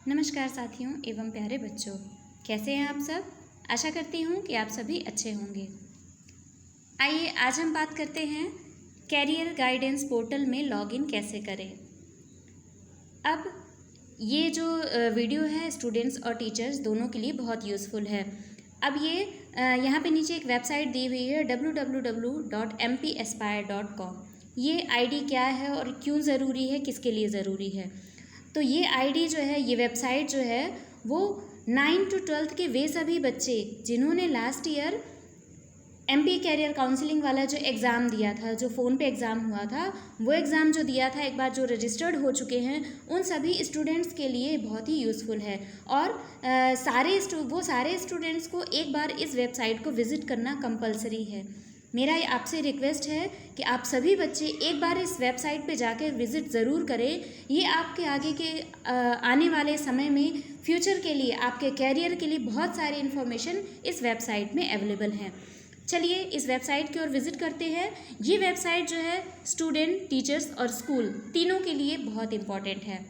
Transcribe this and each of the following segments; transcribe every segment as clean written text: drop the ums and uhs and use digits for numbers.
नमस्कार साथियों एवं प्यारे बच्चों, कैसे हैं आप सब। आशा करती हूँ कि आप सभी अच्छे होंगे। आइए आज हम बात करते हैं कैरियर गाइडेंस पोर्टल में लॉगिन कैसे करें। अब ये जो वीडियो है स्टूडेंट्स और टीचर्स दोनों के लिए बहुत यूज़फुल है। अब ये यहाँ पे नीचे एक वेबसाइट दी हुई है www.mpaspire.com। ये आईडी क्या है और क्यों ज़रूरी है, किसके लिए ज़रूरी है। तो ये आईडी जो है, ये वेबसाइट जो है वो 9 to 12 के वे सभी बच्चे जिन्होंने last year MP career counselling वाला जो एग्ज़ाम दिया था, जो फ़ोन पे एग्ज़ाम हुआ था, वो एग्ज़ाम जो दिया था, एक बार जो रजिस्टर्ड हो चुके हैं, उन सभी स्टूडेंट्स के लिए बहुत ही यूज़फुल है। और वो सारे स्टूडेंट्स को एक बार इस वेबसाइट को विज़िट करना कंपलसरी है। मेरा आपसे रिक्वेस्ट है कि आप सभी बच्चे एक बार इस वेबसाइट पे जाकर विज़िट ज़रूर करें। ये आपके आगे के आने वाले समय में फ्यूचर के लिए, आपके कैरियर के लिए बहुत सारी इन्फॉर्मेशन इस वेबसाइट में अवेलेबल हैं। चलिए इस वेबसाइट की ओर विज़िट करते हैं। ये वेबसाइट जो है स्टूडेंट, टीचर्स और स्कूल तीनों के लिए बहुत इम्पॉर्टेंट है।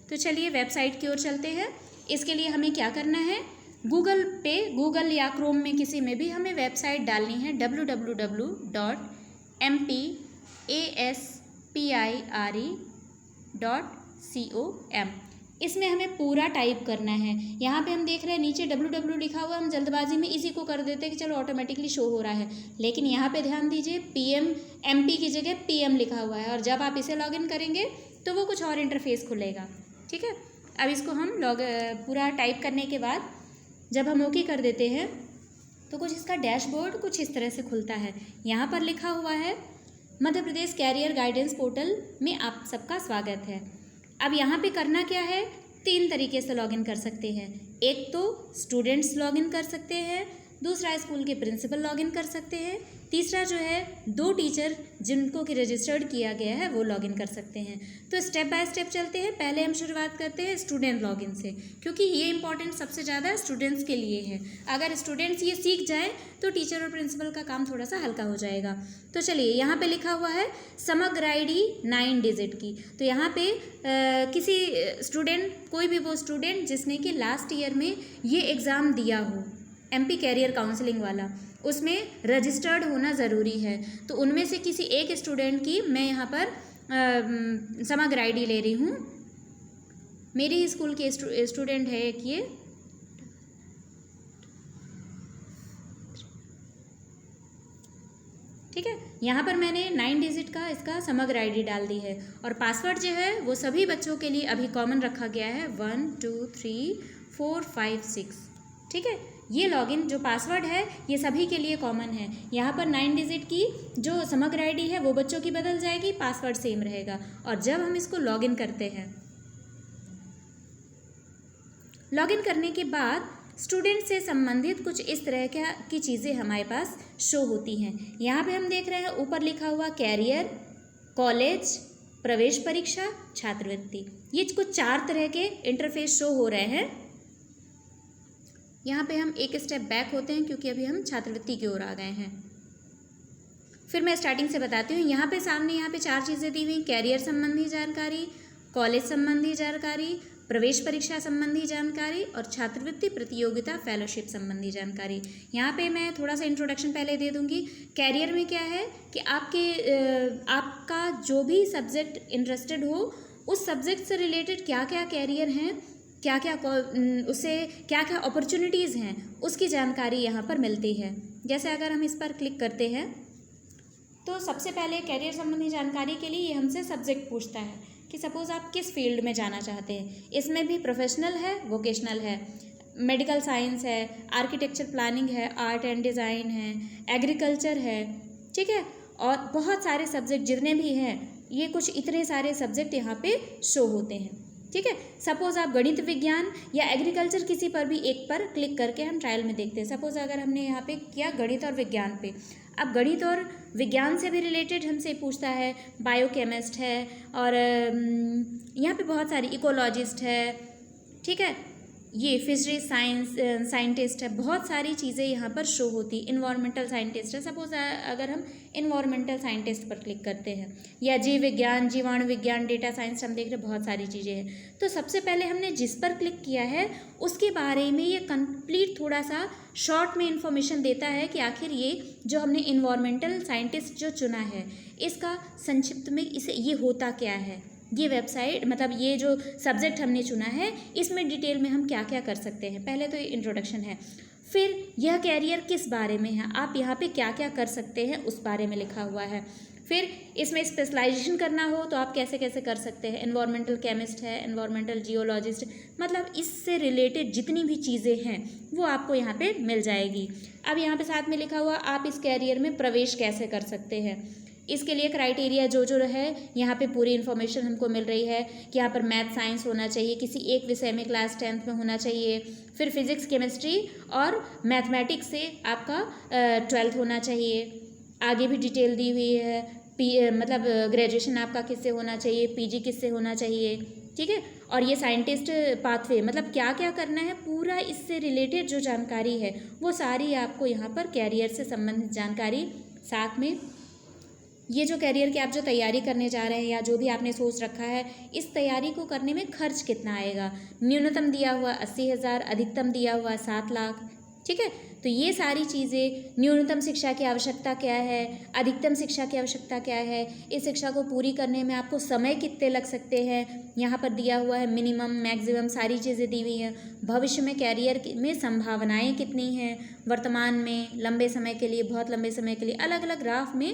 तो चलिए वेबसाइट की ओर चलते हैं। इसके लिए हमें क्या करना है, गूगल या क्रोम में किसी में भी हमें वेबसाइट डालनी है www.mpaspire.com। इसमें हमें पूरा टाइप करना है। यहाँ पे हम देख रहे हैं नीचे www लिखा हुआ, हम जल्दबाजी में इसी को कर देते हैं कि चलो ऑटोमेटिकली शो हो रहा है, लेकिन यहाँ पे ध्यान दीजिए MP की जगह PM लिखा हुआ है। और जब आप इसे लॉगिन करेंगे तो वो कुछ और इंटरफेस खुलेगा। ठीक है, अब इसको हम पूरा टाइप करने के बाद जब हम ओके कर देते हैं तो कुछ इसका डैशबोर्ड कुछ इस तरह से खुलता है। यहाँ पर लिखा हुआ है Madhya Pradesh career guidance portal में आप सबका स्वागत है। अब यहाँ पे करना क्या है, 3 तरीके से लॉगिन कर सकते हैं। एक तो स्टूडेंट्स लॉगिन कर सकते हैं, दूसरा स्कूल के प्रिंसिपल लॉगिन कर सकते हैं, तीसरा जो है 2 टीचर जिनको कि रजिस्टर्ड किया गया है वो लॉगिन कर सकते हैं। तो स्टेप बाय स्टेप चलते हैं। पहले हम शुरुआत करते हैं स्टूडेंट लॉगिन से, क्योंकि ये इंपॉर्टेंट सबसे ज़्यादा स्टूडेंट्स के लिए है। अगर स्टूडेंट्स ये सीख जाएँ तो टीचर और प्रिंसिपल का काम थोड़ा सा हल्का हो जाएगा। तो चलिए, यहाँ पे लिखा हुआ है समग्र ID 9 डिजिट की। तो यहाँ पे किसी स्टूडेंट, कोई भी वो स्टूडेंट जिसने कि लास्ट ईयर में ये एग्ज़ाम दिया हो, MP कैरियर काउंसलिंग वाला, उसमें रजिस्टर्ड होना ज़रूरी है। तो उनमें से किसी एक स्टूडेंट की मैं यहाँ पर समग्र ID ले रही हूँ। मेरी ही स्कूल के स्टूडेंट है एक ये, ठीक है। यहाँ पर मैंने 9 डिजिट का इसका समग्र ID डाल दी है। और पासवर्ड जो है वो सभी बच्चों के लिए अभी कॉमन रखा गया है, 1 2 3 4 5 6। ठीक है, ये लॉगिन जो पासवर्ड है ये सभी के लिए कॉमन है। यहाँ पर 9 डिजिट की जो समग्र ID है वो बच्चों की बदल जाएगी, पासवर्ड सेम रहेगा। और जब हम इसको लॉगिन करते हैं, लॉगिन करने के बाद स्टूडेंट से संबंधित कुछ इस तरह की चीज़ें हमारे पास शो होती हैं। यहाँ पे हम देख रहे हैं ऊपर लिखा हुआ कैरियर, कॉलेज, प्रवेश परीक्षा, छात्रवृत्ति। ये कुछ 4 तरह के इंटरफेस शो हो रहे हैं। यहाँ पे हम एक स्टेप बैक होते हैं क्योंकि अभी हम छात्रवृत्ति की ओर आ गए हैं। फिर मैं स्टार्टिंग से बताती हूँ। यहाँ पे 4 चीज़ें दी हुई, कैरियर संबंधी जानकारी, कॉलेज संबंधी जानकारी, प्रवेश परीक्षा संबंधी जानकारी और छात्रवृत्ति प्रतियोगिता फेलोशिप संबंधी जानकारी। यहाँ पे मैं थोड़ा सा इंट्रोडक्शन पहले दे दूँगी। कैरियर में क्या है कि आपका जो भी सब्जेक्ट इंटरेस्टेड हो, उस सब्जेक्ट से रिलेटेड क्या क्या कैरियर हैं, क्या क्या अपॉर्चुनिटीज़ हैं, उसकी जानकारी यहाँ पर मिलती है। जैसे अगर हम इस पर क्लिक करते हैं तो सबसे पहले कैरियर संबंधी जानकारी के लिए ये हमसे सब्जेक्ट पूछता है कि सपोज़ आप किस फील्ड में जाना चाहते हैं। इसमें भी प्रोफेशनल है, वोकेशनल है, मेडिकल साइंस है, आर्किटेक्चर प्लानिंग है, आर्ट एंड डिज़ाइन है, एग्रीकल्चर है, ठीक है। और बहुत सारे सब्जेक्ट जितने भी हैं, ये कुछ इतने सारे सब्जेक्ट यहाँ पे शो होते हैं, ठीक है। सपोज़ आप गणित विज्ञान या एग्रीकल्चर किसी पर भी एक पर क्लिक करके हम ट्रायल में देखते हैं। सपोज़ अगर हमने यहाँ पे किया गणित और विज्ञान पे, अब गणित और विज्ञान से भी रिलेटेड हमसे पूछता है, बायोकेमिस्ट है, और यहाँ पे बहुत सारी इकोलॉजिस्ट है, ठीक है, ये फिशरी साइंटिस्ट है, बहुत सारी चीज़ें यहाँ पर शो होती। इन्वायरमेंटल साइंटिस्ट है, सपोज अगर हम इन्वायरमेंटल साइंटिस्ट पर क्लिक करते हैं, या जीव विज्ञान, जीवाणु विज्ञान, डेटा साइंस, हम देख रहे हैं बहुत सारी चीज़ें हैं। तो सबसे पहले हमने जिस पर क्लिक किया है उसके बारे में ये कंप्लीट थोड़ा सा शॉर्ट में इंफॉर्मेशन देता है कि आखिर ये जो हमने इन्वायरमेंटल साइंटिस्ट जो चुना है इसका संक्षिप्त में इसे ये होता क्या है, ये वेबसाइट मतलब ये जो सब्जेक्ट हमने चुना है इसमें डिटेल में हम क्या क्या कर सकते हैं। पहले तो ये इंट्रोडक्शन है, फिर यह कैरियर किस बारे में है, आप यहाँ पे क्या क्या कर सकते हैं उस बारे में लिखा हुआ है। फिर इसमें स्पेशलाइजेशन करना हो तो आप कैसे कैसे कर सकते हैं। एनवायरमेंटल केमिस्ट है, एनवायरमेंटल जियोलॉजिस्ट, मतलब इससे रिलेटेड जितनी भी चीज़ें हैं वो आपको यहाँ पे मिल जाएगी। अब यहाँ पे साथ में लिखा हुआ आप इस कैरियर में प्रवेश कैसे कर सकते हैं, इसके लिए क्राइटेरिया जो है यहाँ पे पूरी इन्फॉर्मेशन हमको मिल रही है कि यहाँ पर मैथ साइंस होना चाहिए, किसी एक विषय में क्लास 10th में होना चाहिए, फिर फिजिक्स केमिस्ट्री और मैथमेटिक्स से आपका 12th होना चाहिए। आगे भी डिटेल दी हुई है, मतलब ग्रेजुएशन आपका किससे होना चाहिए, पीजी किससे होना चाहिए, ठीक है। और ये साइंटिस्ट पाथवे मतलब क्या क्या करना है, पूरा इससे रिलेटेड जो जानकारी है वो सारी आपको यहाँ पर कैरियर से संबंधित जानकारी। साथ में ये जो कैरियर की आप जो तैयारी करने जा रहे हैं या जो भी आपने सोच रखा है, इस तैयारी को करने में खर्च कितना आएगा। न्यूनतम दिया हुआ 80,000, अधिकतम दिया हुआ 7 लाख, ठीक है। तो ये सारी चीज़ें, न्यूनतम शिक्षा की आवश्यकता क्या है, अधिकतम शिक्षा की आवश्यकता क्या है, इस शिक्षा को पूरी करने में आपको समय कितने लग सकते हैं, यहाँ पर दिया हुआ है मिनिमम मैक्सिमम सारी चीज़ें दी हुई हैं। भविष्य में कैरियर में संभावनाएं कितनी हैं, वर्तमान में, लंबे समय के लिए, बहुत लंबे समय के लिए, अलग अलग ग्राफ में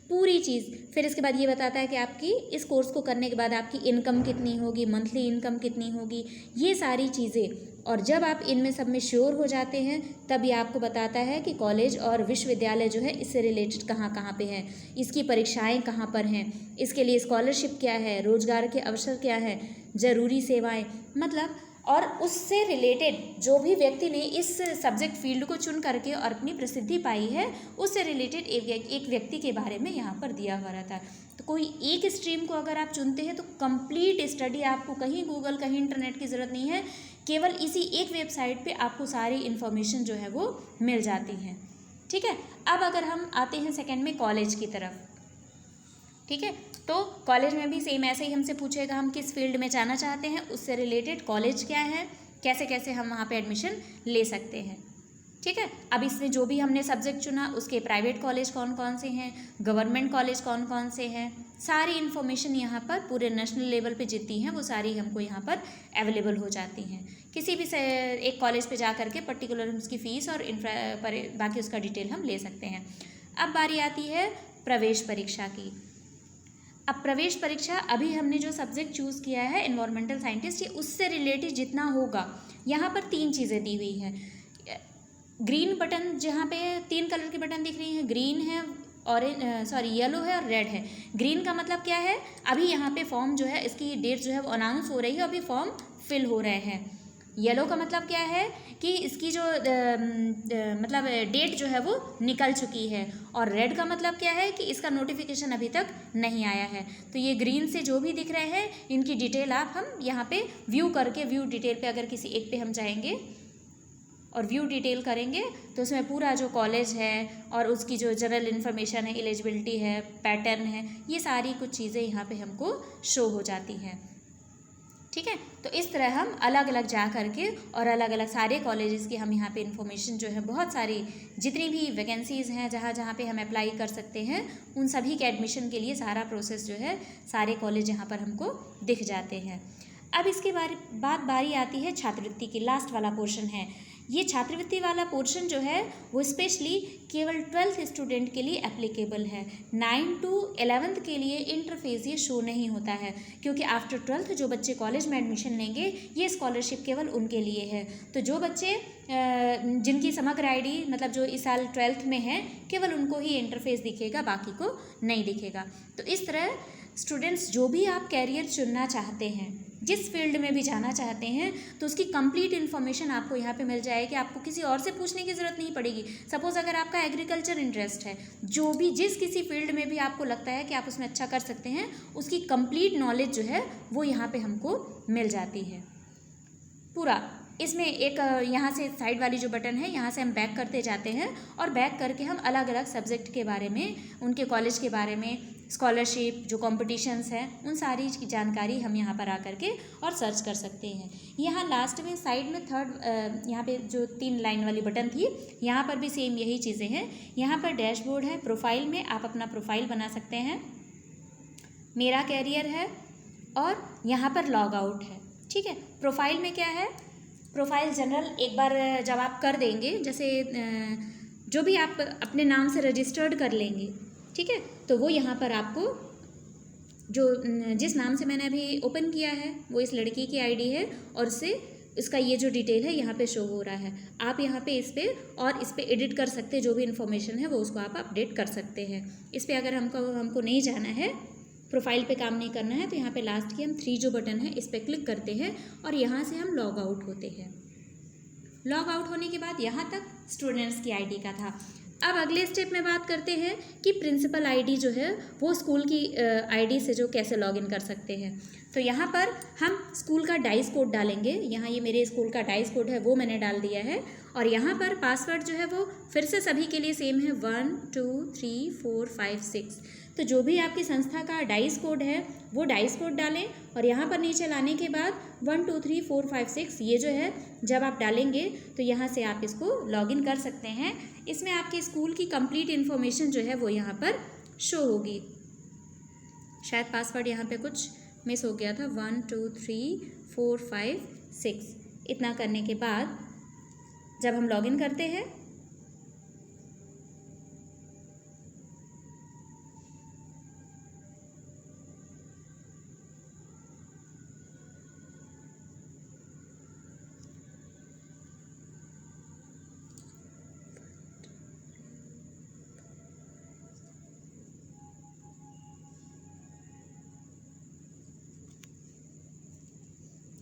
पूरी चीज़। फिर इसके बाद ये बताता है कि आपकी इस कोर्स को करने के बाद आपकी इनकम कितनी होगी, मंथली इनकम कितनी होगी, ये सारी चीज़ें। और जब आप इनमें सब में श्योर हो जाते हैं तब ये आपको बताता है कि कॉलेज और विश्वविद्यालय जो है इससे रिलेटेड कहाँ कहाँ पे हैं, इसकी परीक्षाएं कहाँ पर हैं, इसके लिए स्कॉलरशिप क्या है, रोजगार के अवसर क्या है, ज़रूरी सेवाएं, मतलब और उससे रिलेटेड जो भी व्यक्ति ने इस सब्जेक्ट फील्ड को चुन करके और अपनी प्रसिद्धि पाई है उससे रिलेटेड एक व्यक्ति के बारे में यहाँ पर दिया हुआ रहता है। तो कोई एक स्ट्रीम को अगर आप चुनते हैं तो कंप्लीट स्टडी, आपको कहीं गूगल कहीं इंटरनेट की ज़रूरत नहीं है, केवल इसी एक वेबसाइट पे आपको सारी इन्फॉर्मेशन जो है वो मिल जाती है, ठीक है। अब अगर हम आते हैं सेकेंड में कॉलेज की तरफ, ठीक है। तो कॉलेज में भी सेम ऐसे ही हमसे पूछेगा हम किस फील्ड में जाना चाहते हैं, उससे रिलेटेड कॉलेज क्या है, कैसे कैसे हम वहाँ पे एडमिशन ले सकते हैं, ठीक है। अब इसमें जो भी हमने सब्जेक्ट चुना उसके प्राइवेट कॉलेज कौन कौन से हैं, गवर्नमेंट कॉलेज कौन कौन से हैं, सारी इन्फॉर्मेशन यहाँ पर पूरे नेशनल लेवल पे जितनी हैं वो सारी हमको यहाँ पर अवेलेबल हो जाती हैं। किसी भी एक कॉलेज पे जा करके पर्टिकुलर उसकी फ़ीस और बाकी उसका डिटेल हम ले सकते हैं। अब बारी आती है प्रवेश परीक्षा की। अब प्रवेश परीक्षा अभी हमने जो सब्जेक्ट चूज़ किया है एनवायरमेंटल साइंटिस्ट, ये उससे रिलेटेड जितना होगा, यहाँ पर 3 चीज़ें दी हुई हैं। ग्रीन बटन, जहाँ पे 3 कलर के बटन दिख रही हैं, ग्रीन है, येलो है और रेड है। ग्रीन का मतलब क्या है, अभी यहाँ पे फॉर्म जो है इसकी डेट जो है वो अनाउंस हो रही है, अभी फॉर्म फिल हो रहे हैं। येलो का मतलब क्या है कि इसकी जो मतलब डेट जो है वो निकल चुकी है, और रेड का मतलब क्या है कि इसका नोटिफिकेशन अभी तक नहीं आया है। तो ये ग्रीन से जो भी दिख रहे हैं इनकी डिटेल हम यहाँ पे व्यू करके, व्यू डिटेल पे अगर किसी एक पे हम जाएंगे और व्यू डिटेल करेंगे तो उसमें पूरा जो कॉलेज है और उसकी जो जनरल इन्फॉर्मेशन है, एलिजिबिलिटी है, पैटर्न है, ये सारी कुछ चीज़ें यहाँ पे हमको शो हो जाती हैं, ठीक है। तो इस तरह हम अलग अलग जा करके और अलग अलग सारे कॉलेजेस की हम यहाँ पे इन्फॉर्मेशन जो है, बहुत सारी जितनी भी वैकेंसीज़ हैं जहाँ जहाँ पे हम अप्लाई कर सकते हैं, उन सभी के एडमिशन के लिए सारा प्रोसेस जो है, सारे कॉलेज यहाँ पर हमको दिख जाते हैं। अब इसके बाद बारी आती है छात्रवृत्ति की, लास्ट वाला पोर्शन है। ये छात्रवृत्ति वाला पोर्शन जो है वो स्पेशली केवल 12th स्टूडेंट के लिए एप्लीकेबल है। 9 to 11th के लिए इंटरफेस ये शो नहीं होता है, क्योंकि आफ्टर 12th जो बच्चे कॉलेज में एडमिशन लेंगे ये स्कॉलरशिप केवल उनके लिए है। तो जो बच्चे जिनकी समग्र आईडी मतलब जो इस साल 12th में है, केवल उनको ही इंटरफेस दिखेगा, बाकी को नहीं दिखेगा। तो इस तरह स्टूडेंट्स जो भी आप कैरियर चुनना चाहते हैं, जिस फील्ड में भी जाना चाहते हैं, तो उसकी कंप्लीट इन्फॉर्मेशन आपको यहाँ पे मिल जाएगी। आपको किसी और से पूछने की ज़रूरत नहीं पड़ेगी। सपोज़ अगर आपका एग्रीकल्चर इंटरेस्ट है, जो भी जिस किसी फील्ड में भी आपको लगता है कि आप उसमें अच्छा कर सकते हैं, उसकी कंप्लीट नॉलेज जो है वो यहाँ पे हमको मिल जाती है। पूरा इसमें एक यहाँ से साइड वाली जो बटन है यहाँ से हम बैक करते जाते हैं और बैक करके हम अलग अलग सब्जेक्ट के बारे में, उनके कॉलेज के बारे में, स्कॉलरशिप, जो कॉम्पिटिशन्स हैं, उन सारी की जानकारी हम यहाँ पर आकर के और सर्च कर सकते हैं। यहाँ लास्ट में साइड में थर्ड यहाँ पे जो 3 लाइन वाली बटन थी, यहाँ पर भी सेम यही चीज़ें हैं। यहाँ पर डैशबोर्ड है, प्रोफाइल में आप अपना प्रोफाइल बना सकते हैं, मेरा कैरियर है और यहाँ पर लॉग आउट है। ठीक है, प्रोफाइल में क्या है, प्रोफाइल जनरल एक बार जब आप कर देंगे, जैसे जो भी आप अपने नाम से रजिस्टर्ड कर लेंगे, ठीक है, तो वो यहाँ पर आपको जो जिस नाम से मैंने अभी ओपन किया है वो इस लड़की की आईडी है और इससे इसका ये जो डिटेल है यहाँ पे शो हो रहा है। आप यहाँ पे इस पर और इस पर एडिट कर सकते हैं, जो भी इन्फॉर्मेशन है वो उसको आप अपडेट कर सकते हैं। इस पर अगर हमको नहीं जाना है, प्रोफाइल पे काम नहीं करना है, तो यहाँ पे लास्ट की हम 3 जो बटन है इस पर क्लिक करते हैं और यहाँ से हम लॉग आउट होते हैं। लॉग आउट होने के बाद यहाँ तक स्टूडेंट्स की आईडी का था। अब अगले स्टेप में बात करते हैं कि प्रिंसिपल आईडी जो है वो स्कूल की आईडी से जो कैसे लॉगिन कर सकते हैं। तो यहाँ पर हम स्कूल का डाइस कोड डालेंगे। यहाँ ये मेरे स्कूल का डाइस कोड है वो मैंने डाल दिया है और यहाँ पर पासवर्ड जो है वो फिर से सभी के लिए सेम है 1 2 3 4 5 6। तो जो भी आपकी संस्था का डाइस कोड है वो डाइस कोड डालें और यहाँ पर नीचे लाने के बाद 1 2 3 4 5 6 ये जो है जब आप डालेंगे तो यहाँ से आप इसको लॉगिन कर सकते हैं। इसमें आपके स्कूल की कंप्लीट इन्फॉर्मेशन जो है वो यहाँ पर शो होगी। शायद पासवर्ड यहाँ पे कुछ मिस हो गया था, 1 2 3 4 5 6। इतना करने के बाद जब हम लॉगिन करते हैं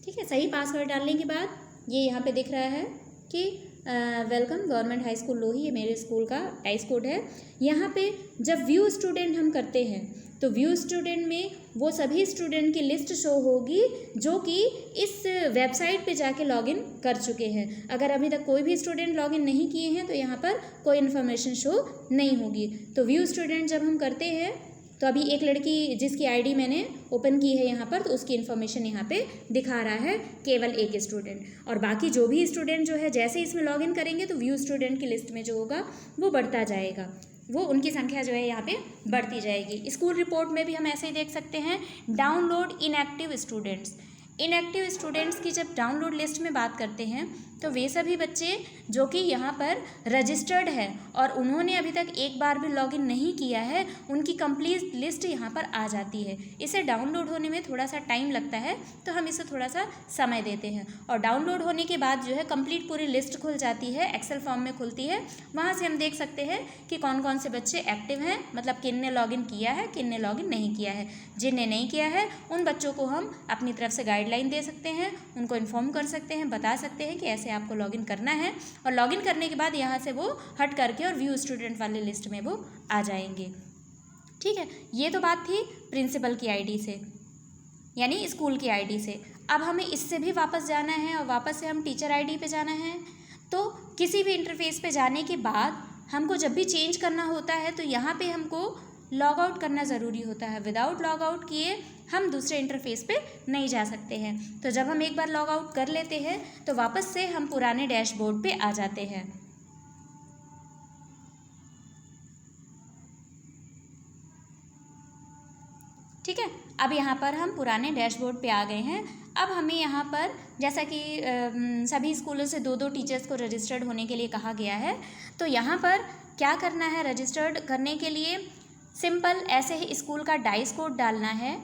ठीक है, सही पासवर्ड डालने के बाद ये यहाँ पे दिख रहा है कि वेलकम गवर्नमेंट हाई स्कूल लोही, ये मेरे स्कूल का डाइस कोड है। यहाँ पे जब व्यू स्टूडेंट हम करते हैं तो व्यू स्टूडेंट में वो सभी स्टूडेंट की लिस्ट शो होगी जो कि इस वेबसाइट पे जाके लॉगिन कर चुके हैं। अगर अभी तक कोई भी स्टूडेंट लॉगिन नहीं किए हैं तो यहाँ पर कोई इन्फॉर्मेशन शो नहीं होगी। तो व्यू स्टूडेंट जब हम करते हैं तो अभी एक लड़की जिसकी आईडी मैंने ओपन की है यहाँ पर, तो उसकी इन्फॉर्मेशन यहाँ पे दिखा रहा है केवल एक स्टूडेंट, और बाकी जो भी स्टूडेंट जो है जैसे इसमें लॉगिन करेंगे तो व्यू स्टूडेंट की लिस्ट में जो होगा वो बढ़ता जाएगा, वो उनकी संख्या जो है यहाँ पे बढ़ती जाएगी। स्कूल रिपोर्ट में भी हम ऐसे ही देख सकते हैं, download inactive students. Inactive students की जब डाउनलोड लिस्ट में बात करते हैं तो वे सभी बच्चे जो कि यहाँ पर रजिस्टर्ड है और उन्होंने अभी तक एक बार भी लॉगिन नहीं किया है, उनकी कंप्लीट लिस्ट यहाँ पर आ जाती है। इसे डाउनलोड होने में थोड़ा सा टाइम लगता है तो हम इसे थोड़ा सा समय देते हैं, और डाउनलोड होने के बाद जो है कंप्लीट पूरी लिस्ट खुल जाती है, एक्सेल फॉर्म में खुलती है। वहाँ से हम देख सकते हैं कि कौन कौन से बच्चे एक्टिव हैं, मतलब किन ने लॉगिन किया है, किन ने लॉगिन नहीं किया है। जिनने नहीं किया है उन बच्चों को हम अपनी तरफ से गाइडलाइन दे सकते हैं, उनको इन्फॉर्म कर सकते हैं, बता सकते हैं कि ऐसे आपको लॉगिन करना है, और लॉगिन करने के बाद यहाँ से वो हट करके और व्यू स्टूडेंट वाले लिस्ट में वो आ जाएंगे। ठीक है, ये तो बात थी प्रिंसिपल की आईडी से, यानी स्कूल की आईडी से। अब हमें इससे भी वापस जाना है और वापस से हम टीचर आईडी पे जाना है। तो किसी भी इंटरफेस पे जाने के बाद हमको जब भी चेंज करना होता है तो यहाँ पे हमको लॉग आउट करना ज़रूरी होता है। विदाउट लॉग आउट किए हम दूसरे इंटरफेस पे नहीं जा सकते हैं। तो जब हम एक बार लॉग आउट कर लेते हैं तो वापस से हम पुराने डैशबोर्ड पे आ जाते हैं। ठीक है, अब यहाँ पर हम पुराने डैशबोर्ड पे आ गए हैं। अब हमें यहाँ पर जैसा कि सभी स्कूलों से 2-2 टीचर्स को रजिस्टर्ड होने के लिए कहा गया है, तो यहाँ पर क्या करना है, रजिस्टर्ड करने के लिए सिंपल ऐसे ही स्कूल का डाइस कोड डालना है।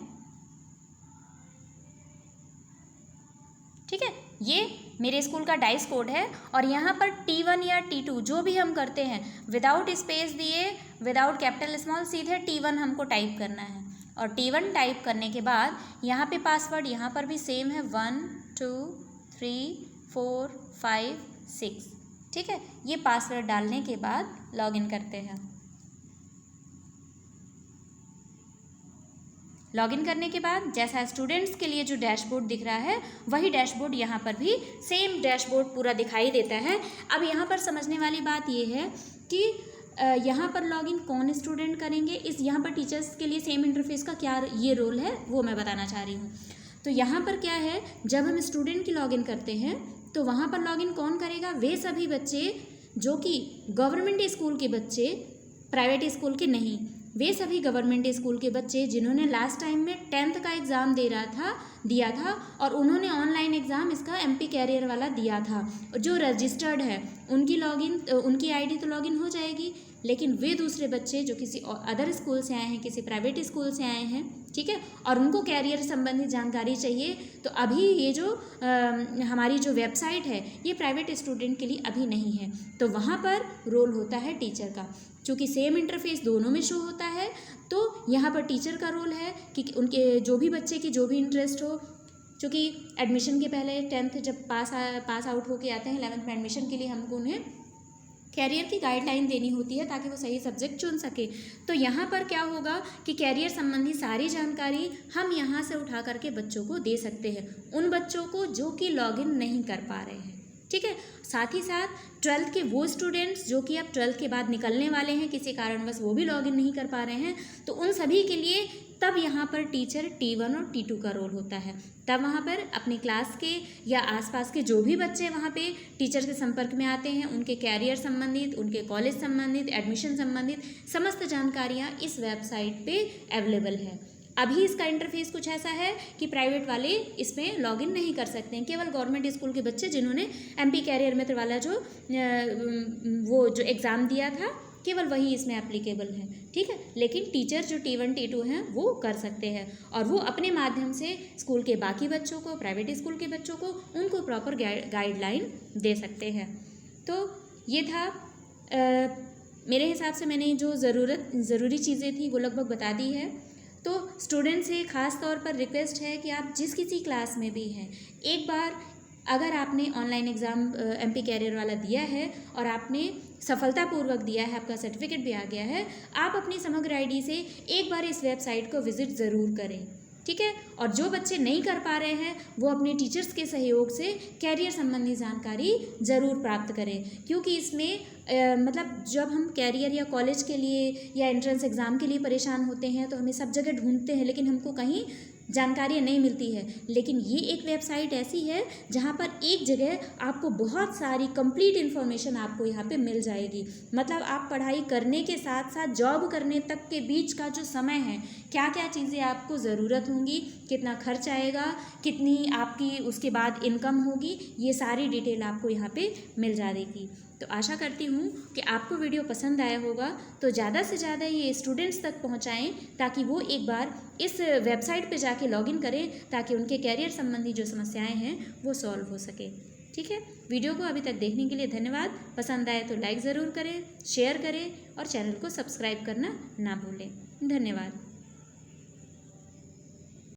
ठीक है, ये मेरे स्कूल का डाइस कोड है, और यहाँ पर T1 या T2 जो भी हम करते हैं विदाउट स्पेस दिए, विदाउट कैपिटल स्मॉल, सीधे T1 हमको टाइप करना है। और T1 टाइप करने के बाद यहाँ पे पासवर्ड यहाँ पर भी सेम है, 1 2 3 4 5 6। ठीक है, ये पासवर्ड डालने के बाद लॉगिन करते हैं। लॉगिन करने के बाद जैसा स्टूडेंट्स के लिए जो डैशबोर्ड दिख रहा है वही डैशबोर्ड यहाँ पर भी सेम डैशबोर्ड पूरा दिखाई देता है। अब यहाँ पर समझने वाली बात ये है कि यहाँ पर लॉगिन कौन स्टूडेंट करेंगे, इस यहाँ पर टीचर्स के लिए सेम इंटरफेस का क्या ये रोल है वो मैं बताना चाह रही हूँ। तो यहाँ पर क्या है, जब हम स्टूडेंट की लॉगिन करते हैं तो वहाँ पर लॉगिन कौन करेगा, वे सभी बच्चे जो कि गवर्नमेंट स्कूल के बच्चे, प्राइवेट स्कूल के नहीं, वे सभी गवर्नमेंट स्कूल के बच्चे जिन्होंने लास्ट टाइम में 10th का एग्ज़ाम दिया था और उन्होंने ऑनलाइन एग्ज़ाम इसका MP कैरियर वाला दिया था, जो रजिस्टर्ड है उनकी आईडी तो लॉगिन हो जाएगी। लेकिन वे दूसरे बच्चे जो किसी अदर स्कूल से आए हैं, किसी प्राइवेट स्कूल से आए हैं, ठीक है, और उनको कैरियर संबंधित जानकारी चाहिए, तो अभी ये जो हमारी जो वेबसाइट है ये प्राइवेट स्टूडेंट के लिए अभी नहीं है, तो वहाँ पर रोल होता है टीचर का। चूँकि सेम इंटरफेस दोनों में शो होता है तो यहाँ पर टीचर का रोल है कि उनके जो भी बच्चे की जो भी इंटरेस्ट हो, चूँकि एडमिशन के पहले 10th जब पास आउट होके आते हैं 11th में एडमिशन के लिए हमको उन्हें कैरियर की गाइडलाइन देनी होती है ताकि वो सही सब्जेक्ट चुन सके। तो यहाँ पर क्या होगा कि कैरियर संबंधी सारी जानकारी हम यहाँ से उठा करके बच्चों को दे सकते हैं, उन बच्चों को जो कि लॉगिन नहीं कर पा रहे हैं, ठीक है। साथ ही साथ 12th के वो स्टूडेंट्स जो कि अब 12th के बाद निकलने वाले हैं, किसी कारणवश वो भी लॉगिन नहीं कर पा रहे हैं, तो उन सभी के लिए तब यहाँ पर टीचर T1 और T2 का रोल होता है। तब वहाँ पर अपनी क्लास के या आसपास के जो भी बच्चे वहाँ पे टीचर के संपर्क में आते हैं, उनके कैरियर संबंधित, उनके कॉलेज संबंधित, एडमिशन संबंधित समस्त जानकारियाँ इस वेबसाइट पे अवेलेबल है। अभी इसका इंटरफेस कुछ ऐसा है कि प्राइवेट वाले इसमें लॉगिन नहीं कर सकते हैं, केवल गवर्नमेंट स्कूल के बच्चे जिन्होंने MP कैरियर मेथड वाला वो जो एग्ज़ाम दिया था केवल वही इसमें एप्लीकेबल है, ठीक है। लेकिन टीचर जो T1 T2 हैं वो कर सकते हैं और वो अपने माध्यम से स्कूल के बाकी बच्चों को, प्राइवेट स्कूल के बच्चों को, उनको प्रॉपर गाइडलाइन दे सकते हैं। तो ये था मेरे हिसाब से मैंने जो ज़रूरी चीज़ें थी वो लगभग बता दी है। तो स्टूडेंट से ख़ास तौर पर रिक्वेस्ट है कि आप जिस किसी क्लास में भी हैं, एक बार अगर आपने ऑनलाइन एग्ज़ाम MP कैरियर वाला दिया है और आपने सफलतापूर्वक दिया है, आपका सर्टिफिकेट भी आ गया है, आप अपनी समग्र ID से एक बार इस वेबसाइट को विज़िट ज़रूर करें, ठीक है। और जो बच्चे नहीं कर पा रहे हैं वो अपने टीचर्स के सहयोग से कैरियर संबंधी जानकारी ज़रूर प्राप्त करें, क्योंकि इसमें मतलब जब हम कैरियर या कॉलेज के लिए या एंट्रेंस एग्ज़ाम के लिए परेशान होते हैं तो हमें सब जगह ढूंढते हैं लेकिन हमको कहीं जानकारी नहीं मिलती है। लेकिन ये एक वेबसाइट ऐसी है जहाँ पर एक जगह आपको बहुत सारी कंप्लीट इन्फॉर्मेशन आपको यहाँ पे मिल जाएगी। मतलब आप पढ़ाई करने के साथ साथ जॉब करने तक के बीच का जो समय है, क्या क्या चीज़ें आपको ज़रूरत होंगी, कितना खर्च आएगा, कितनी आपकी उसके बाद इनकम होगी, ये सारी डिटेल आपको यहाँ पे मिल जाएगी। तो आशा करती हूँ कि आपको वीडियो पसंद आया होगा, तो ज़्यादा से ज़्यादा ये स्टूडेंट्स तक पहुँचाएँ ताकि वो एक बार इस वेबसाइट पे जाके लॉगिन करें ताकि उनके कैरियर संबंधी जो समस्याएं हैं वो सॉल्व हो सके, ठीक है। वीडियो को अभी तक देखने के लिए धन्यवाद। पसंद आए तो लाइक ज़रूर करें, शेयर करें और चैनल को सब्सक्राइब करना ना भूलें। धन्यवाद।